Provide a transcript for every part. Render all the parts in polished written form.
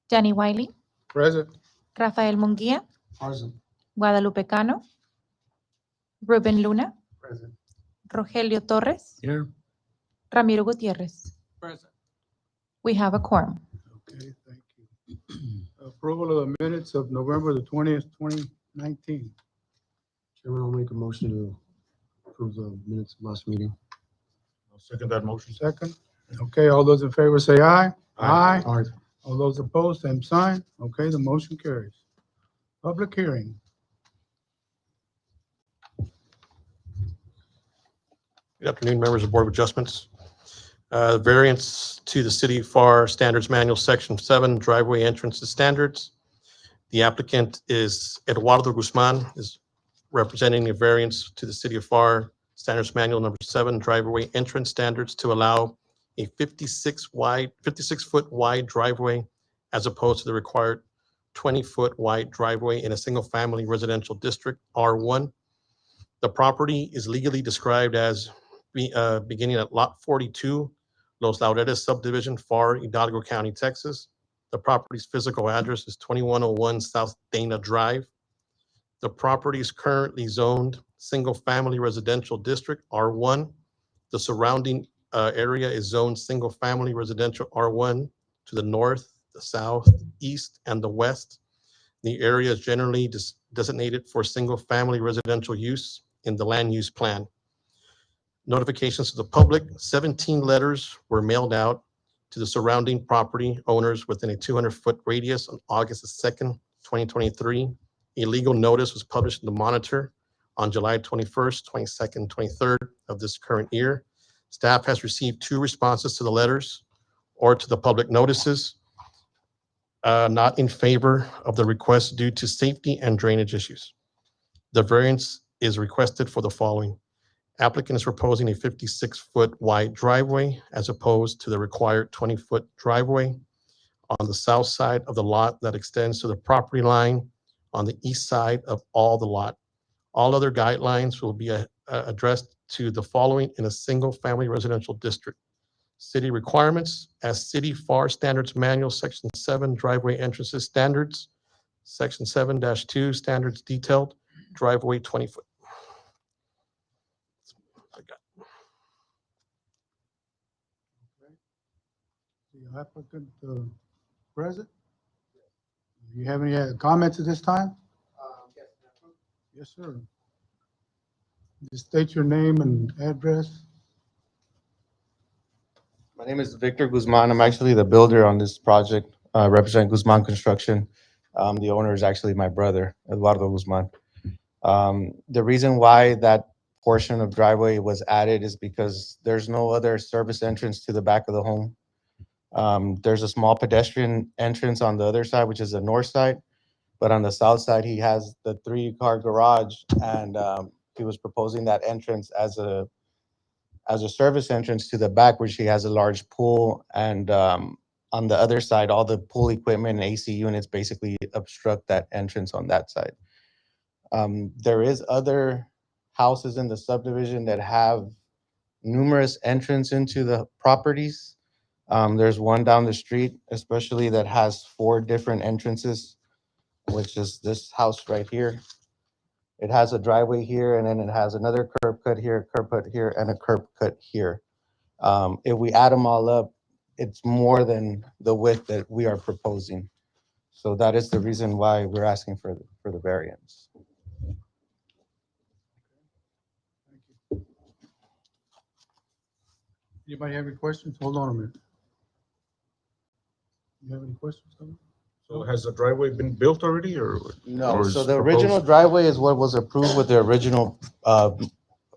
Danny Wiley, Present. Rafael Munguia, Present. Guadalupe Cano, Ruben Luna, Present. Rogelio Torres, Here. Ramiro Gutierrez. Present. We have a quorum. Okay, thank you. Approval of the minutes of November the 20th, 2019. Chairman, I'll make a motion to approve the minutes of last meeting. I'll second that motion. Second. Okay, all those in favor say aye. Aye. All those opposed, same sign. Okay, the motion carries. Public hearing. Good afternoon, members of Board of Adjustments. Variance to the City of Pharr Standards Manual, Section 7, driveway entrances standards. The applicant is Eduardo Guzman, is representing a variance to the City of Pharr Standards Manual number 7, driveway entrance standards to allow a 56-foot wide driveway as opposed to the required 20-foot wide driveway in a single-family residential district, R1. The property is legally described as beginning at Lot 42, Los Laureles subdivision, Pharr, Hidalgo County, Texas. The property's physical address is 2101 South Dana Drive. The property is currently zoned single-family residential district, R1. The surrounding area is zoned single-family residential R1 to the north, the south, east, and the west. The area is generally designated for single-family residential use in the land use plan. Notifications to the public, 17 letters were mailed out to the surrounding property owners within a 200-foot radius on August the 2nd, 2023. A legal notice was published in the Monitor on July 21st, 22nd, 23rd of this current year. Staff has received 2 responses to the letters or to the public notices, not in favor of the request due to safety and drainage issues. The variance is requested for the following. Applicant is proposing a 56-foot wide driveway as opposed to the required 20-foot driveway on the south side of the lot that extends to the property line on the east side of all the lot. All other guidelines will be addressed to the following in a single-family residential district. City requirements as City Pharr Standards Manual, Section 7, driveway entrances standards, Section 7-2, standards detailed, driveway 20-foot. The applicant present? Do you have any comments at this time? Yes, sir. Just state your name and address. My name is Victor Guzman. I'm actually the builder on this project, represent Guzman Construction. The owner is actually my brother, Eduardo Guzman. The reason why that portion of driveway was added is because there's no other service entrance to the back of the home. There's a small pedestrian entrance on the other side, which is the north side, but on the south side, he has the 3-car garage, and he was proposing that entrance as a service entrance to the back, which he has a large pool, and on the other side, all the pool equipment and AC units basically obstruct that entrance on that side. There is other houses in the subdivision that have numerous entrances into the properties. There's one down the street, especially that has 4 different entrances, which is this house right here. It has a driveway here, and then it has another curb cut here, and a curb cut here. If we add them all up, it's more than the width that we are proposing. So that is the reason why we're asking for the variance. Anybody have any questions? Hold on a minute. You have any questions? So has the driveway been built already or? No, or so is the proposed? original driveway is what was approved with the original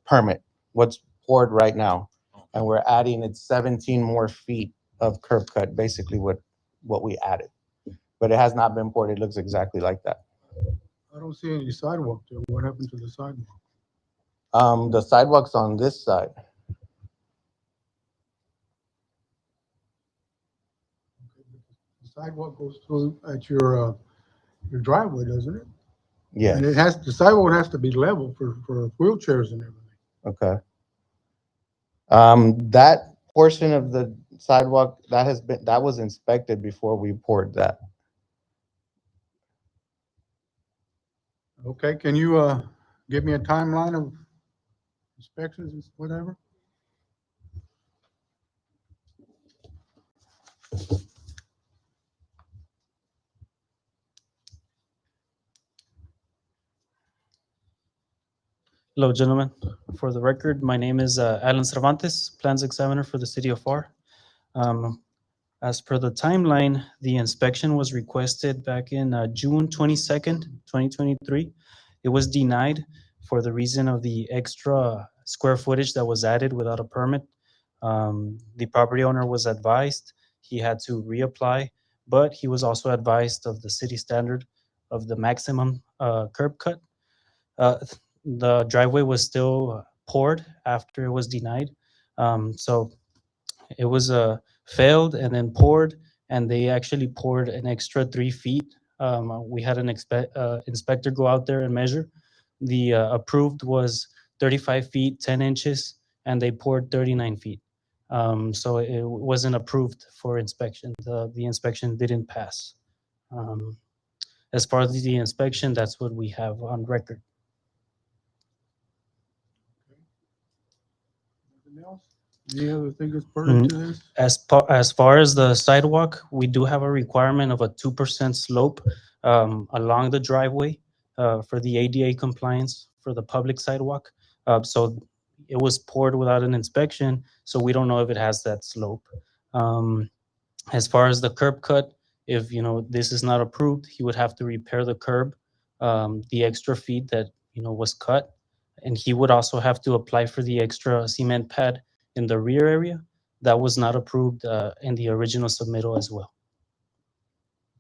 permit, what's poured right now. And we're adding it 17 more feet of curb cut, basically what we added. But it has not been poured. It looks exactly like that. I don't see any sidewalk there. What happened to the sidewalk? The sidewalk's on this side. The sidewalk goes through at your driveway, doesn't it? Yeah. And the sidewalk has to be level for wheelchairs and everything. Okay. That portion of the sidewalk that was inspected before we poured that. Okay, can you, give me a timeline of inspections and whatever? Hello, gentlemen. For the record, my name is Alan Cervantes, Plans Examiner for the City of Pharr. As per the timeline, the inspection was requested back in June 22nd, 2023. It was denied for the reason of the extra square footage that was added without a permit. The property owner was advised he had to reapply, but he was also advised of the city standard of the maximum curb cut. Uh, the driveway was still poured after it was denied. So it was failed and then poured, and they actually poured an extra 3 feet. We had an inspector go out there and measure. The approved was 35 feet, 10 inches, and they poured 39 feet. So it wasn't approved for inspection. The inspection didn't pass. As far as the inspection, that's what we have on record. Anything else? Any other thing that's pertinent to this? As far as the sidewalk, we do have a requirement of a 2% slope along the driveway for the ADA compliance for the public sidewalk. So it was poured without an inspection, so we don't know if it has that slope. As far as the curb cut, if this is not approved, he would have to repair the curb, the extra feet that was cut, and he would also have to apply for the extra cement pad in the rear area. That was not approved in the original submittal as well.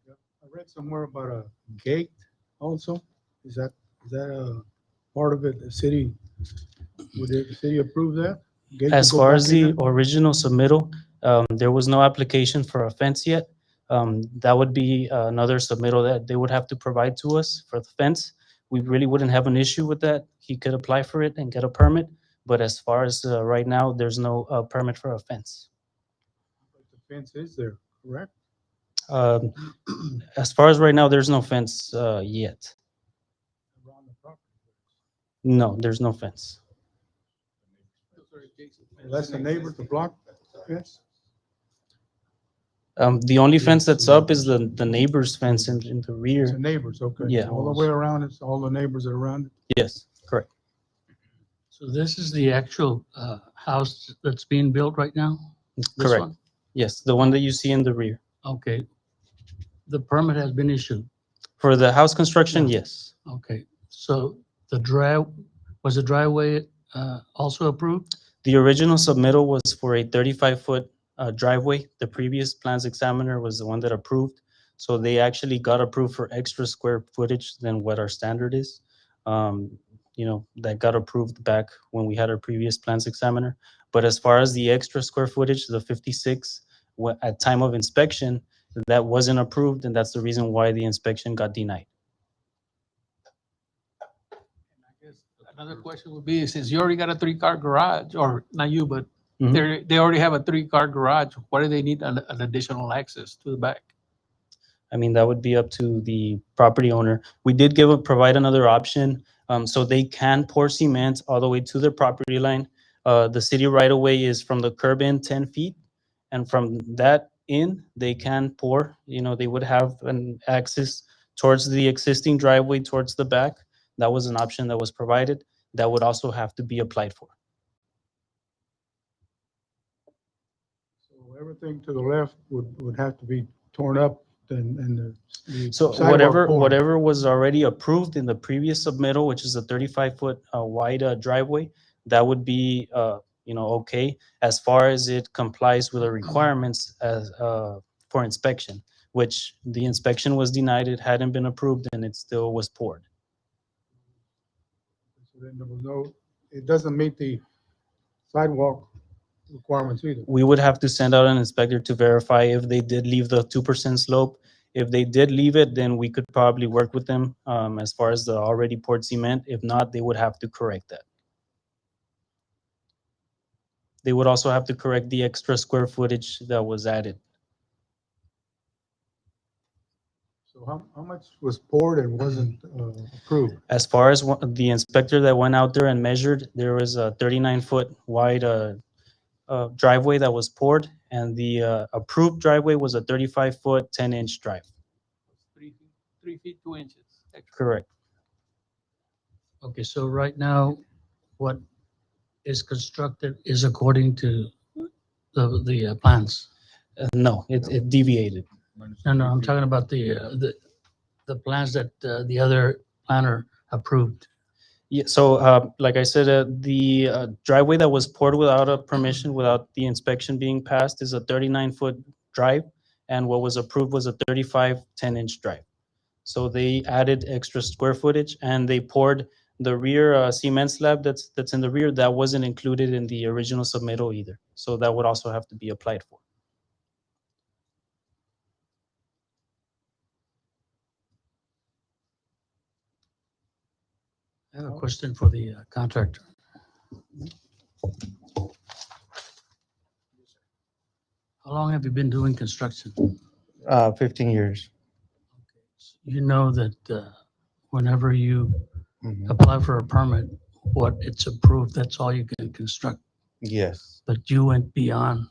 I read somewhere about a gate also. Is that a part of it, the city, would the city approve that? Gate to As go far back as in the there? original submittal, there was no application for a fence yet. That would be another submittal that they would have to provide to us for the fence. We really wouldn't have an issue with that. He could apply for it and get a permit. But as far as right now, there's no permit for a fence. But the fence is there, correct? Um, As far as right now, there's no fence yet. Around the property. No, there's no fence. That's the neighbor to block fence? The only fence that's up is the neighbor's fence in the It's the rear. neighbors, okay. Yeah. All the way around, it's all the neighbors that are around it. Yes, correct. So this is the actual house that's being built right now? This Correct. one? Yes, the one that you see in the rear. Okay. The permit has been issued. For the house construction, Yeah. yes. Okay. So was the driveway also approved? The original submittal was for a 35-foot driveway. The previous plans examiner was the one that approved. So they actually got approved for extra square footage than what our standard is. That got approved back when we had our previous plans examiner. But as far as the extra square footage, the 56, at time of inspection, that wasn't approved, and that's the reason why the inspection got denied. I guess another question would be, since you already got a 3-car garage, or not you, but Mhm. they already have a 3-car garage, why do they need an additional access to the back? I mean, that would be up to the property owner. We did provide another option, so they can pour cement all the way to their property line. The city right away is from the curb in 10 feet, and from that in, they can pour. They would have an access towards the existing driveway towards the back. That was an option that was provided. That would also have to be applied for. So everything to the left would have to be torn up and the So sidewalk poured. whatever was already approved in the previous submittal, which is a 35-foot wide driveway, that would be okay as far as it complies with the requirements as for inspection, which the inspection was denied, it hadn't been approved, and it still was poured. So then there was it doesn't meet the sidewalk requirements either. We would have to send out an inspector to verify if they did leave the 2% slope. If they did leave it, then we could probably work with them as far as the already poured cement. If not, they would have to correct that. They would also have to correct the extra square footage that was added. So how much was poured and wasn't approved? As far as the inspector that went out there and measured, there was a 39-foot wide driveway that was poured, and the approved driveway was a 35-foot, 10-inch drive. 3 feet 2 inches. extra. Correct. Okay, so right now, what is constructed is according to the plans. No, it deviated. No, I'm talking about the plans that the other planner approved. Yeah, so like I said, the driveway that was poured without a permission, without the inspection being passed, is a 39-foot drive, and what was approved was a 35, 10-inch drive. So they added extra square footage, and they poured the rear cement slab that's in the rear. That wasn't included in the original submittal either. So that would also have to be applied for. I have a question for the contractor. How long have you been doing construction? 15 years. You know that whenever you Mhm. apply for a permit, what it's approved, that's all you can construct. Yes. But you went beyond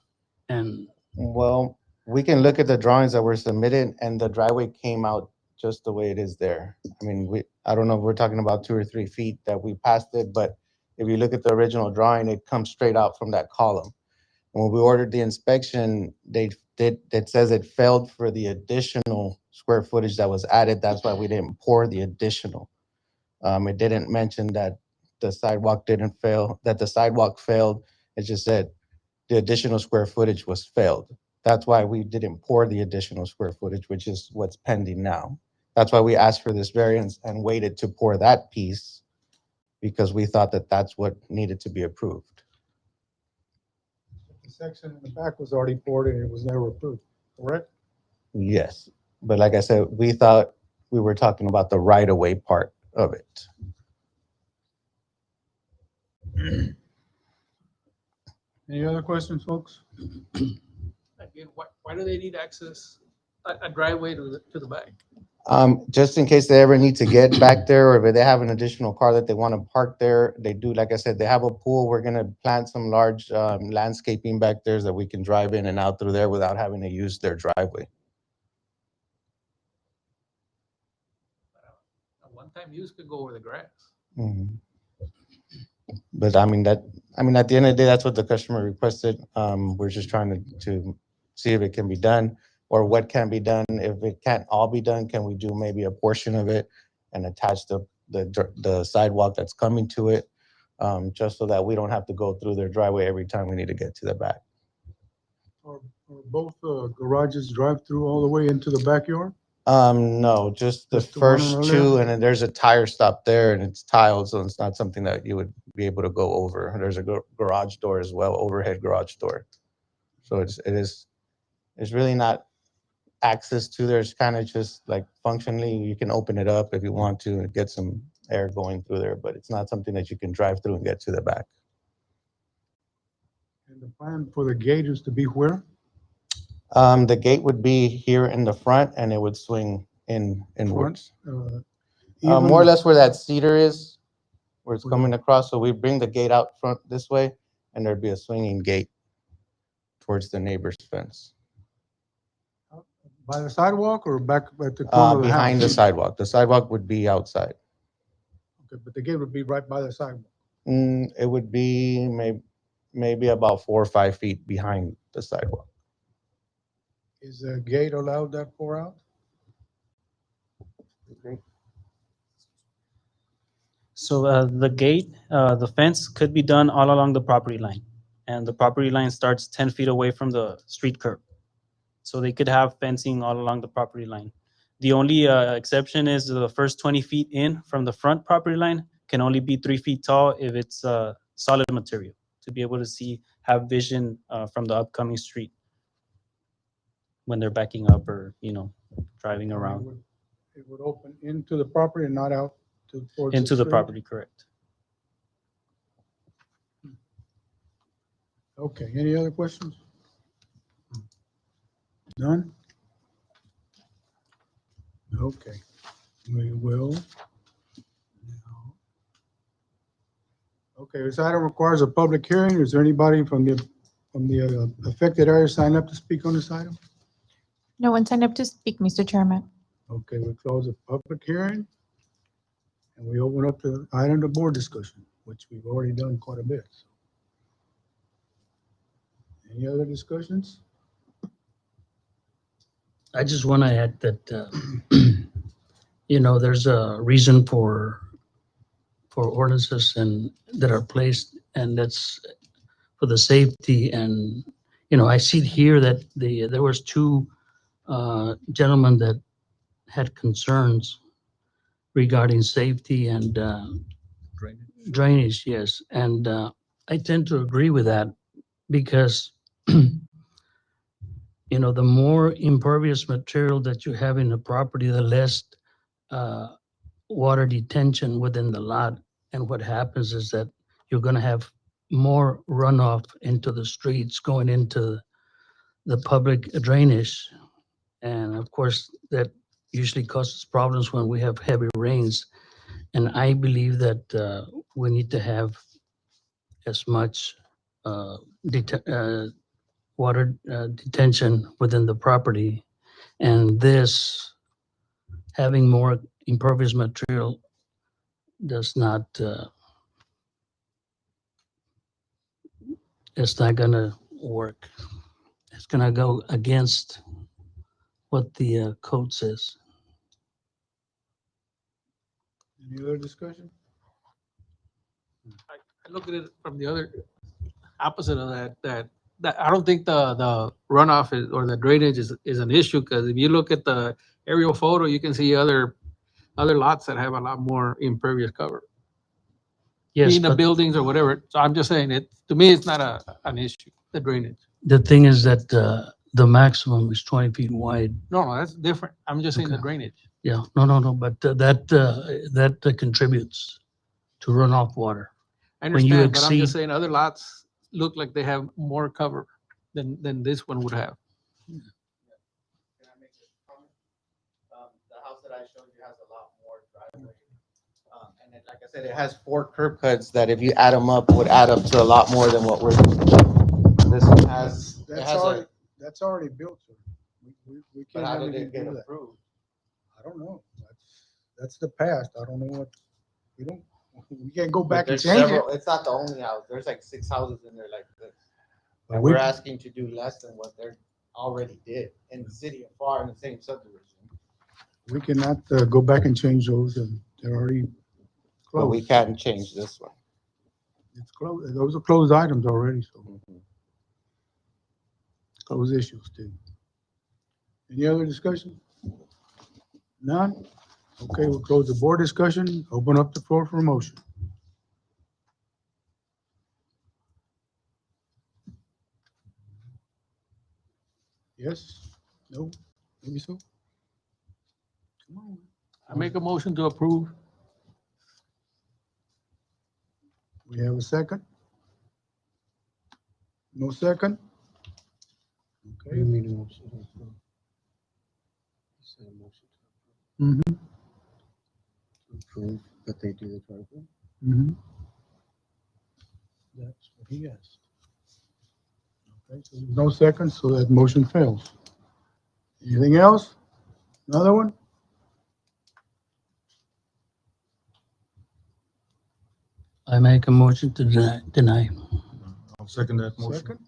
and Well, we can look at the drawings that were submitted and the driveway came out just the way it is there. I mean, I don't know if we're talking about 2 or 3 feet that we passed it, but if you look at the original drawing, it comes straight out from that column. When we ordered the inspection, it says it failed for the additional square footage that was added. That's why we didn't pour the additional. It didn't mention that the sidewalk didn't fail, that the sidewalk failed. It just said the additional square footage was failed. That's why we didn't pour the additional square footage, which is what's pending now. That's why we asked for this variance and waited to pour that piece because we thought that that's what needed to be approved. The section in the back was already poured and it was never approved, correct? Yes, but like I said, we thought we were talking about the right-of-way part of it. Any other questions, folks? Again, why do they need access, a driveway to the back? Just in case they ever need to get back there, or if they have an additional car that they want to park there, they do, like I said, they have a pool. We're gonna plant some large landscaping back there that we can drive in and out through there without having to use their driveway. A one-time use could go over the grass. Mhm. But I mean, at the end of the day, that's what the customer requested. We're just trying to see if it can be done or what can be done. If it can't all be done, can we do maybe a portion of it and attach the sidewalk that's coming to it? Just so that we don't have to go through their driveway every time we need to get to the back. Are both garages drive through all the way into the backyard? No, just the Just the one on first the two, left? and then there's a tire stop there and it's tiled, so it's not something that you would be able to go over. There's a garage door as well, overhead garage door. So it's really not access to, there's kind of just like functionally, you can open it up if you want to and get some air going through there, but it's not something that you can drive through and get to the back. And the plan for the gate is to be where? The gate would be here in the front and it would swing inwards. More or Even- less where that cedar is, where it's Mhm. coming across. So we bring the gate out front this way and there'd be a swinging gate towards the neighbor's fence. By the sidewalk or back at the corner of the house? Behind the sidewalk. The sidewalk would be outside. Okay, but the gate would be right by the sidewalk. It would be maybe about 4 or 5 feet behind the sidewalk. Is the gate allowed that far out? So the gate, the fence could be done all along the property line. And the property line starts 10 feet away from the street curb. So they could have fencing all along the property line. The only exception is the first 20 feet in from the front property line can only be 3 feet tall if it's solid material to be able to have vision from the upcoming street when they're backing up or, driving around It would open into the property and not out towards into the street? property, correct? Okay, any other questions? None? Okay, we will. now. Okay, this item requires a public hearing. Is there anybody from the affected area sign up to speak on this item? No one signed up to speak, Mr. Chairman. Okay, we close the public hearing. And we open up the item to board discussion, which we've already done quite a bit. so. Any other discussions? I just want to add that, there's a reason for ordinances and that are placed, and that's for the safety. And, I see here that there was two gentlemen that had concerns regarding safety and drainage, yes. And I tend to agree with that because, the more impervious material that you have in the property, the less water detention within the lot. And what happens is that you're going to have more runoff into the streets going into the public drainage. And of course, that usually causes problems when we have heavy rains. And I believe that we need to have as much water detention within the property. And this, having more impervious material does not, it's not gonna work. It's gonna go against what the code says. Any other discussion? I look at it from the other opposite of that I don't think the runoff or the drainage is an issue, because if you look at the aerial photo, you can see other lots that have a lot more impervious cover. Yes, Being the but buildings or whatever. So I'm just saying to me, it's not an issue, the drainage. the thing is that the maximum is 20 feet wide. No, that's different. I'm just saying the Okay. drainage. Yeah, no, but that contributes to runoff water. I When you understand, but I'm just exceed- saying other lots look like they have more cover than this one would have. Can I make a comment? The house that I showed you has a lot more driveway. And like I said, it has 4 curb cuts that if you add them up, would add up to a lot more than what we're doing. This one has, it has a, That's already built, sir. We but can't how have did it anything to get do that. approved? I don't know. That's the past. I don't know we can't go back and There's change it. several, it's not the only house. There's like 6 houses in there like this. But And we- we're asking to do less than what they're already did in the city of Pharr in the same subdivision. We cannot go back and change those, and they're already But we closed. can't change this one. It's closed. Those are closed items already, so closed issues too. Any other discussion? None? Okay, we'll close the board discussion. Open up the floor for a motion. Yes? No? Maybe so? Come on. I make a motion to approve. We have a second? No second? You Okay. made a motion to approve. You said a motion Mm-hmm. to approve that they do the driveway. Mm-hmm. That's what he asked. Okay, so there's no second, so that motion fails. Anything else? Another one? I make a motion to deny. I'll second that motion. Second?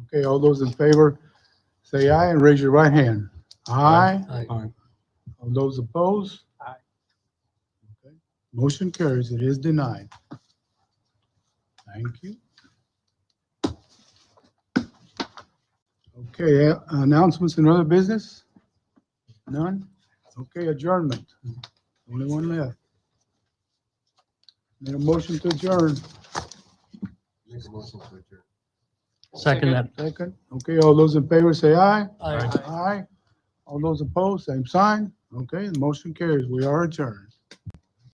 Okay, all those in favor, say aye and raise your right hand. Aye. Aye. All those opposed? Aye. Okay. Motion carries. It is denied. Thank you. Okay, announcements and other business? None? Okay, adjournment. Only one left. Need a motion to adjourn. Make a motion to adjourn. Second that. Second. Okay, all those in favor say aye. Aye. Aye. All those opposed, same sign. Okay, the motion carries. We are adjourned.